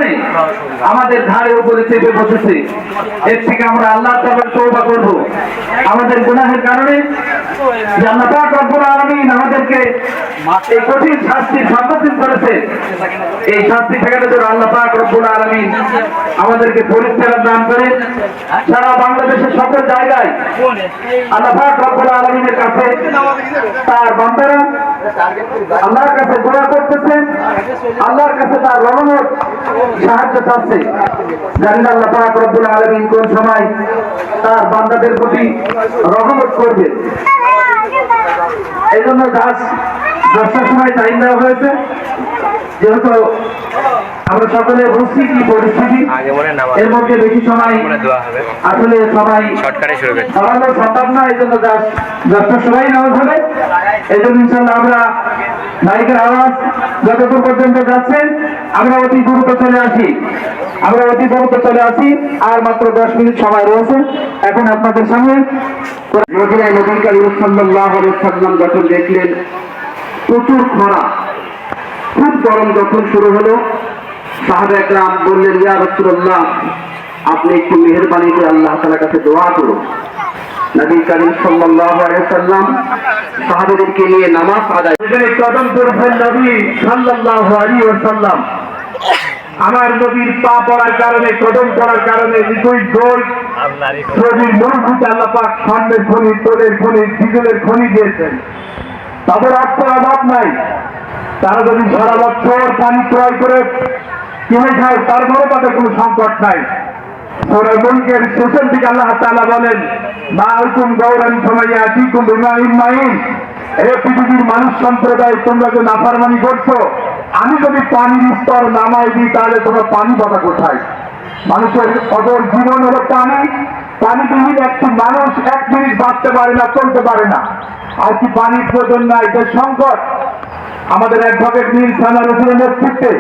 কারণে আমাদের ঘাড়ের উপরে চেপে বসেছে। এর থেকে আমরা আল্লাহর দরবারে তওবা করব। আমাদের গুনাহের কারণে যে আল্লাহ পাক রব্বুল আলামিন আমাদেরকে এই কঠিন শাস্তির সম্মুখীন করেছে, এই শাস্তি থেকে যেন আল্লাহ পাক রব্বুল আলামিন আমাদেরকে পরিত্রাণ দান করে সারা বাংলাদেশের সকল জায়গায় আল্লাহ পাক রব্বুল আলামিনের কাছে তার বান্দারা আল্লাহর কাছে দোয়া করতেছে, আল্লাহর কাছে তার রহমত সাহায্য চাচ্ছে। জানেন আল্লাহ পাক রব্বুল আলামিন কোন সময় তার বান্দাদের প্রতি রহমত করবে। এই জন্য 10টার সময় টাইম দেওয়া হয়েছে, যেহেতু আমরা সকলে বুঝছি কি পরিস্থিতি, এর মধ্যে বেশি সময় আসলে সবাই সরানো সম্ভব না। এই জন্য 10টার সময় নেওয়া হবে। এই জন্য ইনশাল্লাহ আমরা মাইকের আওয়াজ যতদূর পর্যন্ত যাচ্ছে আমরা অতি দ্রুত চলে আসি। আর মাত্র 10 মিনিট সময় রয়েছে। এখন আপনাদের সামনে মদিনায় নবী করিম সাল্লাল্লাহু আলাইহি ওয়াসাল্লাম যখন দেখলেন প্রচুর খরা, খুব গরম যখন শুরু হলো, সাহাবায়ে কেরাম বললেন, ইয়া রাসূলুল্লাহ, আপনি একটু মেহেরবানি করে আল্লাহ তাআলার কাছে দোয়া করুন। নবী করিম সাল্লাল্লাহু আলাইহি ওয়াসাল্লাম সাহাবাদেরকে নিয়ে নামাজ আদায় কদম করেছেন নবী সাল্লাল্লাহু আলাইহি ওয়াসাল্লাম। আমার নবীর পা পড়ার কারণে, কদম পড়ার কারণে লিকুইড গোল্ড নবীর মরুভূমিতে আল্লাহ পাক স্বর্ণের খনি, তোলের খনি, ডিজেলের খনি দিয়েছেন। তাদের অর্থের অভাব নাই। তারা যদি সারা বছর পানি ক্রয় করে কিনে খায়, তারপরে তাদের কোনো সংকট নাই। সূরা মুলকের শেষের দিকে আল্লাহ তাআলা বলেন, মাআকুম গৌরান ফামাইয়াতিকুম বিমাইন মাইন, হে পৃথিবীর মানুষ সম্প্রদায়, তোমরা যে নাফরমানি করছো, আমি যদি পানির স্তর নামাই দিই তাহলে তোমরা পানি পাবা কোথায়? মানুষের অদর জীবন হলো পানি। পানিবিহীন একটি মানুষ 1 মিনিট বাঁচতে পারে না, চলতে পারে না। আর কি পানির প্রয়োজন নাই, এটা সংকট। আমাদের অ্যাডভোকেট মীর সানা রসুলের নেতৃত্বে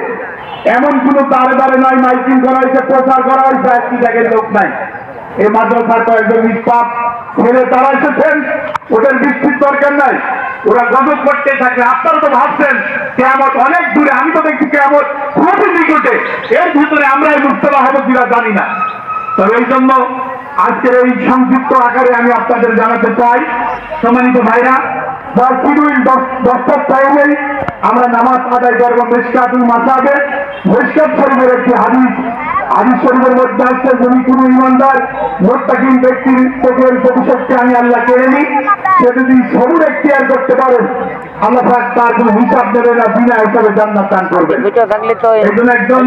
এমন কোন দাঁড়ে দাঁড়ে নয়, মাইকিং করা হয়েছে, প্রচার করা হয়েছে, একটি জায়গায় লোক নাই। এই মাদ্রাসার কয়েকজন নিষ্পাপ ছেলে তারা এসেছেন, ওদের বৃষ্টির দরকার নাই, ওরা গজব করতে থাকে। আপনারা তো ভাবছেন কিয়ামত অনেক দূরে, আমি তো দেখছি কিয়ামত খুবই নিকটে। এর ভিতরে আমরাই মুবতলা হবো কিনা জানি না। তবে এই জন্য আজকের এই সংক্ষিপ্ত আকারে আমি আপনাদের জানাতে চাই, সম্মানিত ভাইরা, 10টার টাইমেই আমরা নামাজ আদায় করবো মিশকাতুল মাসাবে। মিশকাত শরীফের একটি হাদিস শরীফের মধ্যে আসছে, যদি কোনো ইমানদার মুত্তাকিন ব্যক্তির চোখের প্রতিশোধকে আমি আল্লাহ কেড়ে নিই, সে যদি সবুর এখতিয়ার করতে পারেন, আল্লাহ পাক তার কোনো হিসাব দেবে না, বিনা হিসাবে জান্নাত দান করবেন। এই জন্য একজন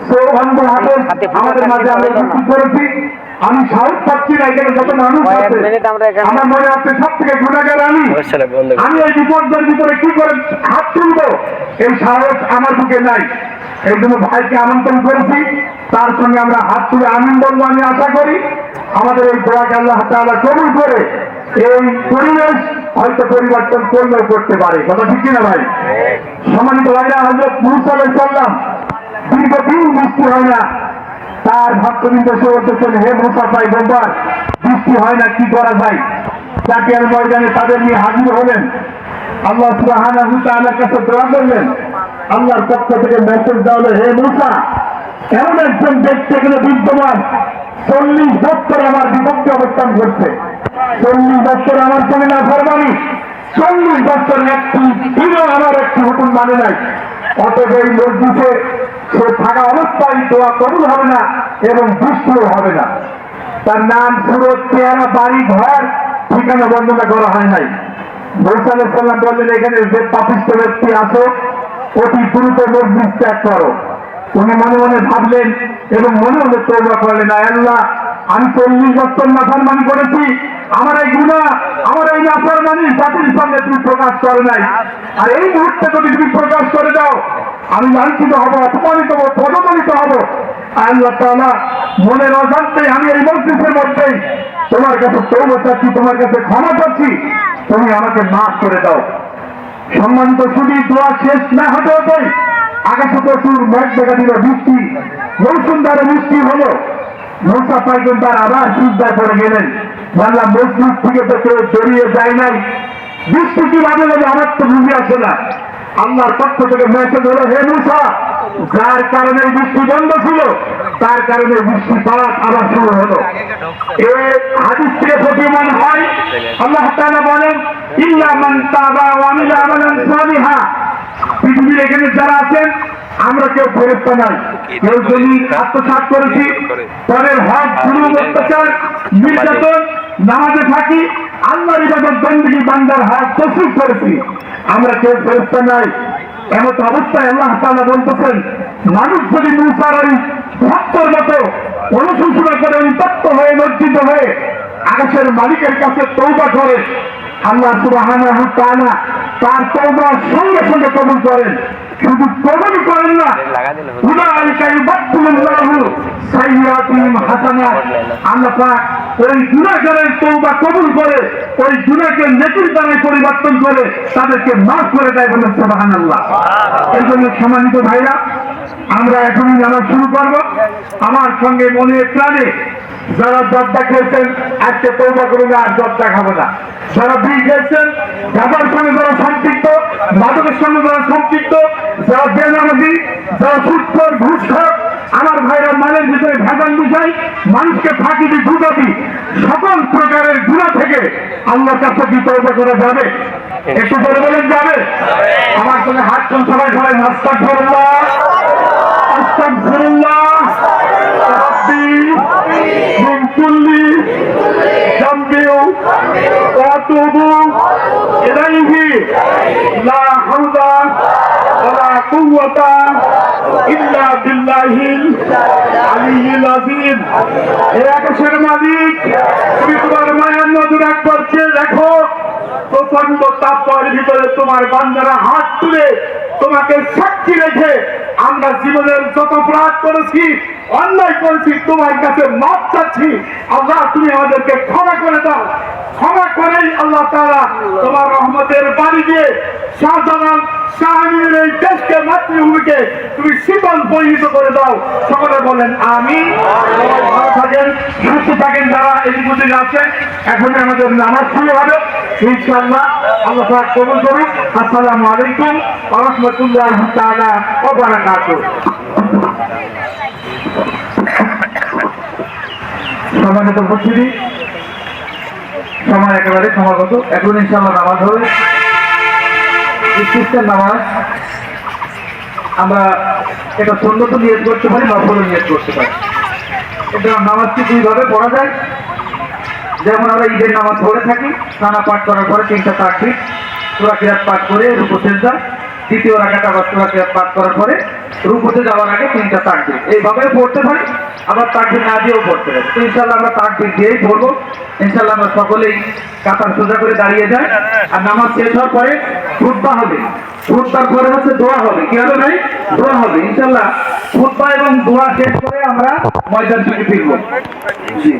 সৌভাগ্য হাতে আমাদের মাঝে আমরা সৃষ্টি করেছি। আমি সাহস পাচ্ছি না, এখানে যত মানুষ আছে আমার মনে হচ্ছে সব থেকে গুণাগার আমি এই বিপদের ভিতরে কি করে হাত তুলবো, এই সাহস আমার বুকে নাই। এই জন্য ভাইকে আমন্ত্রণ করেছি, তার সঙ্গে আমরা হাত তুলে আমিন বলবো। আমি আশা করি আমাদের এই দোয়াকে আল্লাহ তাআলা কবুল করে এই পরিবেশ হয়তো পরিবর্তন করলেও করতে পারে। কথা ঠিক কিনা ভাই? সম্মানিত ভাইরা, হযরত মুসা আলাইহিস সালাম দীর্ঘদিন বৃষ্টি হয় না, তার ভক্তবৃন্দ এসে বলতেছেন, হে মুসা পয়গম্বর, বৃষ্টি হয় না, কি করা যায়? জাকিয়ার ময়দানে তাদের নিয়ে হাজির হলেন। আল্লাহ সুবহানাহু ওয়া তাআলার কাছে দোয়া করলেন। আল্লাহর পক্ষ থেকে মেসেজ দেওয়া হলো, হে মুসা, এমন একজন ব্যক্তি এখানে বিদ্যমান 40 বছর আমার বিপক্ষে অবস্থান করছে, 40 বছর আমার সঙ্গে নাফরমানি, 40 বছর একটি দিনও আমার একটি হুকুম মানে নাই। অতএব এই মসজিদে সে থাকা অবস্থায় দোয়া কবুল হবে না এবং বৃষ্টিও হবে না। তার নাম, সুরত, চেহারা, বাড়ি, ঘর, ঠিকানা বর্ণনা করা হয় নাই। মুসা আলাইহিস সালাম বললেন, এখানে যে পাপিষ্ঠ ব্যক্তি আসো, অতি দ্রুত মসজিদ ত্যাগ করো। উনি মনে মনে ভাবলেন এবং মনে মনে তওবা করলেন, আল্লাহ, আমি 40 বছর নাফরমানি করেছি, আমার এই গুনাহ, আমার এই নাফরমানি জাতির সামনে তুমি প্রকাশ করে নাই। আর এই মুহূর্তে যদি তুমি প্রকাশ করে দাও, আমি লাঞ্ছিত হব, অপমানিত হব, পদদলিত হব। আল্লাহ তাআলা মনের অজান্তে আমি এই মসজিদের মধ্যেই তোমার কাছে তওবা চাচ্ছি, তোমার কাছে ক্ষমা চাচ্ছি, তুমি আমাকে মাফ করে দাও। সম্মানিত শুধু দোয়া শেষ না হতে হতেই আকাশে প্রচুর মেঘ দেখা দিল, বৃষ্টি, মৌসুম দ্বারা বৃষ্টি হলো। মুসা পয়গম্বর আবার সিজদায় পড়ে গেলেন। আল্লাহ, মসজিদ থেকে তো কেউ জড়িয়ে যায় নাই, বৃষ্টি কিভাবে হলো আমার তো বুঝে আসে না। আল্লাহর পক্ষ থেকে মেসেজ হলো, হে মুসা, যার কারণে বৃষ্টি বন্ধ ছিল তার কারণে বৃষ্টিপাত আবার শুরু হলো। এই হাদিস থেকে প্রতীয়মান হয় আল্লাহ তাআলা বলেন, ইল্লা মান তাবা ওয়া আমিলা আমালান সালিহা। পৃথিবীর এখানে যারা আছেন আমরা কেউ ফেরেশতা নাই, কেউ যদি আত্মসাৎ করেছি, পরের হক জুলুম অত্যাচার নির্যাতন, নামাজে থাকি, আল্লাহর ইবাদত বন্দেগী বান্দার হক তসরিফ করেছি, আমরা কেউ ফেরেশতা নাই। এমত অবস্থায় আল্লাহ তাআলা বলতেছেন, মানুষ যদি মুসার ওই ভক্তর মতো অনুশোচনা করে উত্তপ্ত হয়ে লজ্জিত হয়ে আকাশের মালিকের কাছে তওবা করে, আল্লাহ সুবহানাহু ওয়া তাআলা তার তওবা সঙ্গে সঙ্গে কবুল করেন। শুধু কবুল করেন না, উলাইকা ইউবাদদিলুল্লাহু সাইয়্যাতিহিম হাসানাত। আল্লাহ পাক ওই গুনাহগারের তওবা কবুল করে ওই গুনাহকে নেকির দ্বারায় পরিবর্তন করে তাদেরকে মাফ করে দেয়, বলেন সুবহানাল্লাহ। এই জন্য সম্মানিত ভাইরা, আমরা এখনই নামাজ শুরু করব। আমার সঙ্গে মনে প্রাণে যারা জর্দা খেয়েছেন আজকে তওবা করুন, আর জর্দা খাবো না। যারা বিষ খেয়েছেন, গাঁজার সঙ্গে যারা সম্পৃক্ত, মাদকের সঙ্গে যারা সম্পৃক্ত, যারা বেনামাজি, যারা সুদখোর ঘুষখোর, আমার ভাইরা মালের ভিতরে ভেজাল মিশাই, মানুষকে ফাঁকি দি ধুকাতি, সকল প্রকারের গুনাহ থেকে আল্লাহর কাছে কি তওবা করা যাবে? একটু বলে বলেন যাবে? আমার সঙ্গে হাত তুল সবাই সবাই, আস্তাগফিরুল্লাহ আস্তাগফিরুল্লাহ রাব্বি মিন কুল্লি যামবিন ওয়া আতুবু ইলাইহি লা হাওলা ওয়ালা কুওয়াতা ইল্লা বিল্লাহিল আলিয়্যিল আযীম। হে আকাশের মালিক, তুমি তোমার মায়ার নজর একবার চেয়ে দেখো, প্রচন্ড তাপমাত্রার ভিতরে তোমার বান্দারা হাত তুলে তোমাকে সাক্ষী রেখে আমরা জীবনের যত অপরাধ করেছি, অন্যায় করেছি, তোমার কাছে মাপ চাচ্ছি। আল্লাহ তুমি আমাদেরকে ক্ষমা করে দাও। ক্ষমা করেই আল্লাহ তাআলা তোমার রহমতের বাড়ি দিয়ে শাহজালাল শাহমীরের এই দেশকে, মাতৃভূমিকে তুমি শীতল পরিহিত করে দাও। সকলে বলেন আমিন। ভালো থাকেন, সুস্থ থাকেন। যারা এদিক ওদিক আছেন, এখন আমাদের নামাজ শুরু হবে ইনশাআল্লাহ। আল্লাহ পাক কবুল করুন। আসসালামু আলাইকুম ওয়া রাহমাতুল্লাহি তাআলা ওয়া বারাকাতুহু। সম্মানিত উপস্থিতি, সময় একেবারে সমাগত, এখন ইনশাআল্লাহ নামাজ হবে। ইস্তিসকার নামাজ আমরা এটা সুন্নত নিয়ত করতে পারি, নফল নিয়ত করতে পারি। এটা নামাজটি দুইভাবে পড়া যায়। যেমন আমরা ঈদের নামাজ পড়ে থাকি, সানা পাঠ করার পরে 3টা তাকবীর, সূরা কিরাত পাঠ করে রুকু সিজদা, দ্বিতীয় রাকাতে আবার সূরা কিরাত পাঠ করার পরে রুকুতে যাওয়ার আগে 3টা তাকবীর, এইভাবে পড়তে পারি। আবার তাকবীর না দিয়েও পড়তে পারি। তো ইনশাআল্লাহ আমরা তাকবীর দিয়েই পড়বো। ইনশাআল্লাহ আমরা সকলেই কাতার সোজা করে দাঁড়িয়ে যাই। আর নামাজ শেষ হওয়ার পরে খুতবা হবে, খুতবার পরে হচ্ছে দোয়া হবে। কি হবে ভাই? দোয়া হবে। ইনশাআল্লাহ খুতবা এবং দোয়া শেষ করে আমরা ময়দান থেকে ফিরবো। জি,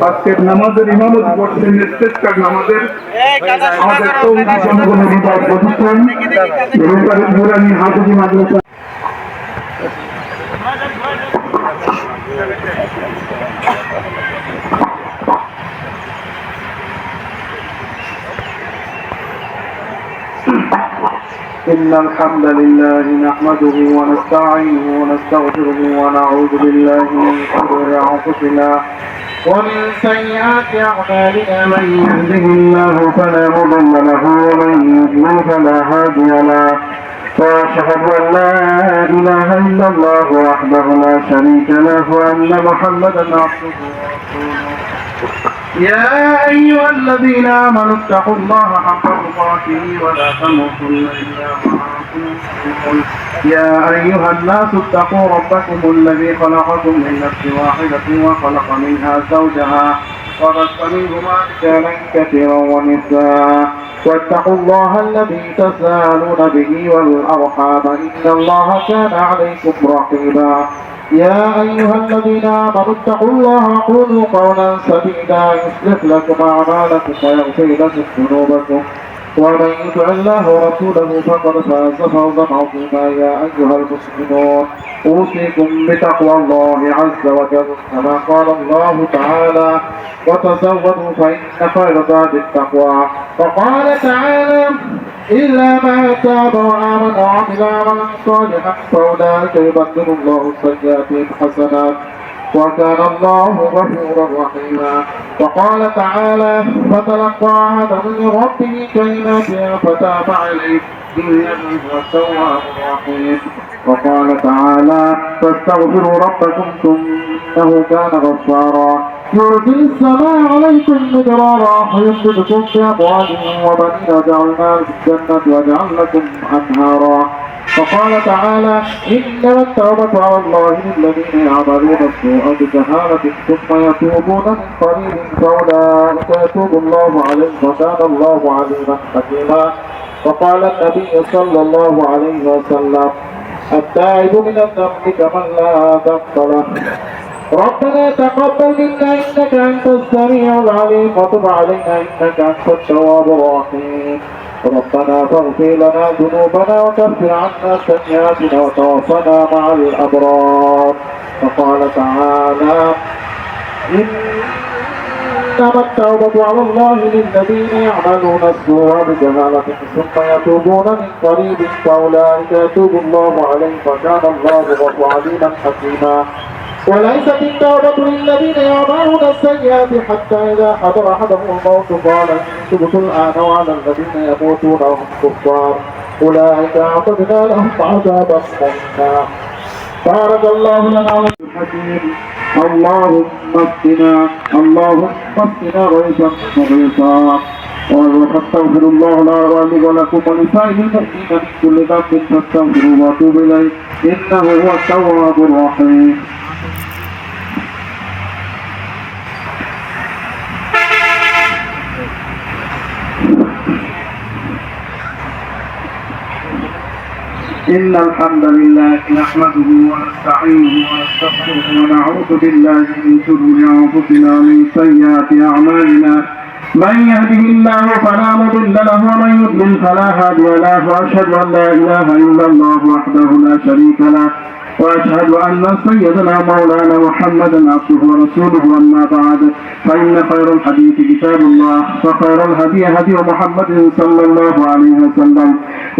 আজকের নামাজের ইমামতি করছেন ইস্তিসকার নামাজের আমাদের তৌহিদি জনগণ বিভাগ প্রতিষ্ঠান নুরানি হাফেজি মাদ্রাসা। إن الحمد لله نحمده ونستعينه ونستغفره ونعوذ بالله من شرور أنفسنا ومن سيئات أعمالنا، من يهده الله فلا مضل له ومن يضلل فلا هادي له، وأشهد أن لا إله إلا الله وحده لا شريك له وأن محمدا عبده ورسوله. يا أيها الذين آمنوا اتقوا الله حق تقاته ولا تموتن إلا وأنتم مسلمون. يا أيها الناس اتقوا ربكم الذي خلقكم من نفس واحدة وخلق منها زوجها وبث منهما رجالا كثيرا ونساء، واتقوا الله الذي تساءلون به والأرحام إن الله كان عليكم رقيبا. يا أيها الذين آمنوا اتقوا الله وقولوا قولا سديدا يصلح لكم أعمالكم ويغفر لكم ذنوبكم، ومن يطع الله ورسوله فقد فاز فوزا عظيما. يا أيها المسلمون أوصيكم بتقوى الله عز وجل كما قال الله تعالى وتزودوا فإن خير زاد التقوى. وقال تعالى إلا من تاب وآمن وعمل عملا صالحا فأولئك يبدل الله سيئاتهم حسنات وكان الله غفورا رحيما. وقال تعالى فتلقى آدم من ربه كلمات فتاب عليه إنه هو التواب الرحيم. وقال تعالى فاستغفروا ربكم إنه كان غفارا يرسل السماء عليكم مدرارا ويمددكم بأموال وبنين وجعلنا الجنة وجعل لكم أنهارا. وقال تعالى إنما التوبة على الله للذين يعملون السوء بجهالة ثم يتوبون من قريب فأولئك يتوب الله عليهم وكان الله عليما حكيما. وقال النبي صلى الله عليه وسلم التائب من الذنب كمن لا ذنب له. ربنا تقبل منا إنك أنت السميع العليم وتب علينا إنك أنت التواب الرحيم. ربنا فاغفر لنا ذنوبنا وكفر عنا سيئاتنا وتوفنا مع الأبرار. وقال تعالى إنما التوبة على الله للذين يعملون السوء بجهالة ثم يتوبون من قريب فأولئك يتوب الله عليهم وكان الله عليما حكيما. وليست التوبة للذين يعملون السيئات حتى إذا حضر أحدهم الموت قال تبت الآن وعلى الذين يموتون وهم كفار أولئك أعتدنا لهم عذابا مهينا. بارك الله لنا الحكيم. اللهم اسقنا غيثا مغيثا. واستغفر الله لي ولكم ولسائر المؤمنين من كل ذنب فاستغفروه واتوبوا إليه إنه هو التواب الرحيم. إن الحمد لله نحمده ونستعينه ونستغفره ونعوذ بالله من شرور أنفسنا ومن سيئات أعمالنا. من يهده الله فلا مضل له ومن يضلل فلا هادي له وأشهد أن لا إله إلا الله وحده لا شريك له وأشهد أن سيدنا مولانا محمدا عبده ورسوله. أما بعد فإن خير الحديث كتاب الله وخير الهدي هدي محمد صلى الله عليه وسلم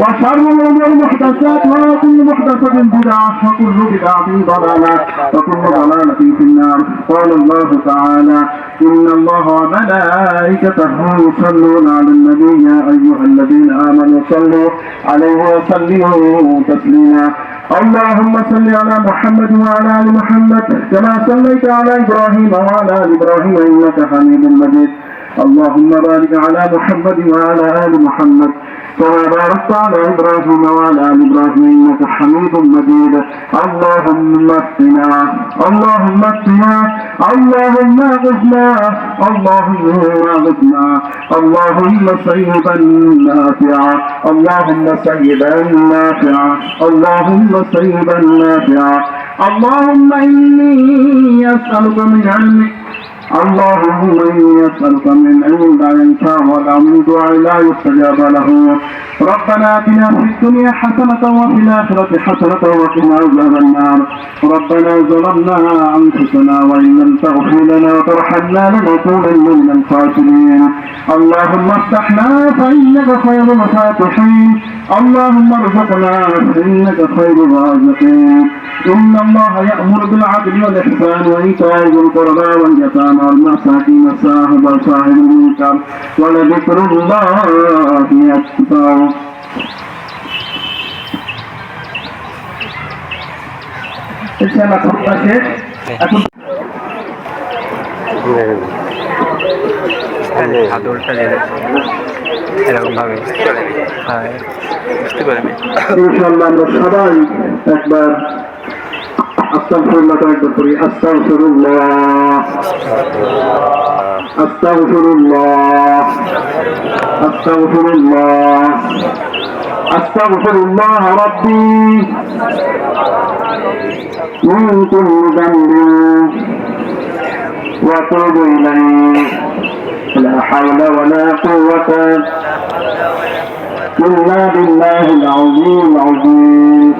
وشر الأمور محدثاتها وكل محدثة بدعة وكل بدعة ضلالة وكل ضلالة في النار. قال الله تعالى إن الله وملائكته يصلون على النبي يا أيها الذين آمنوا صلوا عليه وسلموا تسليما. اللهم صل على محمد وعلى آل محمد كما صليت على إبراهيم وعلى آل إبراهيم إنك حميد مجيد. اللهم بارك على محمد وعلى آل محمد كما باركت على إبراهيم وعلى آل إبراهيم إنك حميد مجيد. اللهم اغثنا اللهم اغثنا اللهم اغثنا اللهم اغثنا اللهم سيدا نافعا اللهم سيدا نافعا اللهم سيدا نافعا. اللهم إني أسألك من علمك اللهم إني أسألك من علم لا ينفع ولا من دعاء لا يستجاب له. ربنا آتنا في الدنيا حسنة وفي الآخرة حسنة وقنا عذاب النار. ربنا ظلمنا أنفسنا وإن لم تغفر لنا وترحمنا لنكونن من الخاسرين. اللهم افتحنا فإنك خير الفاتحين. اللهم ارزقنا فإنك خير الرازقين. إن الله يأمر بالعدل والإحسان وإيتاء ذي القربى واليتامى والمساكين وصاحب المنكر ولذكر الله أكبر. ইনশাআল্লাহ কথা শেষ। এখন হাতলটা এরকম ভাবে চলে বুঝতে পারবে। ইনশাআল্লাহ আমরা সবাই একবার আস্তাগফিরুল্লাহ একবার করি। আস্তাগফিরুল্লাহ আস্তাগফিরুল্লাহ আস্তাগফিরুল্লাহ আস্তাগফিরুল্লাহ রাব্বি من كل ذنب وأتوب إليه. لا حول ولا قوة إلا بالله العظيم العظيم.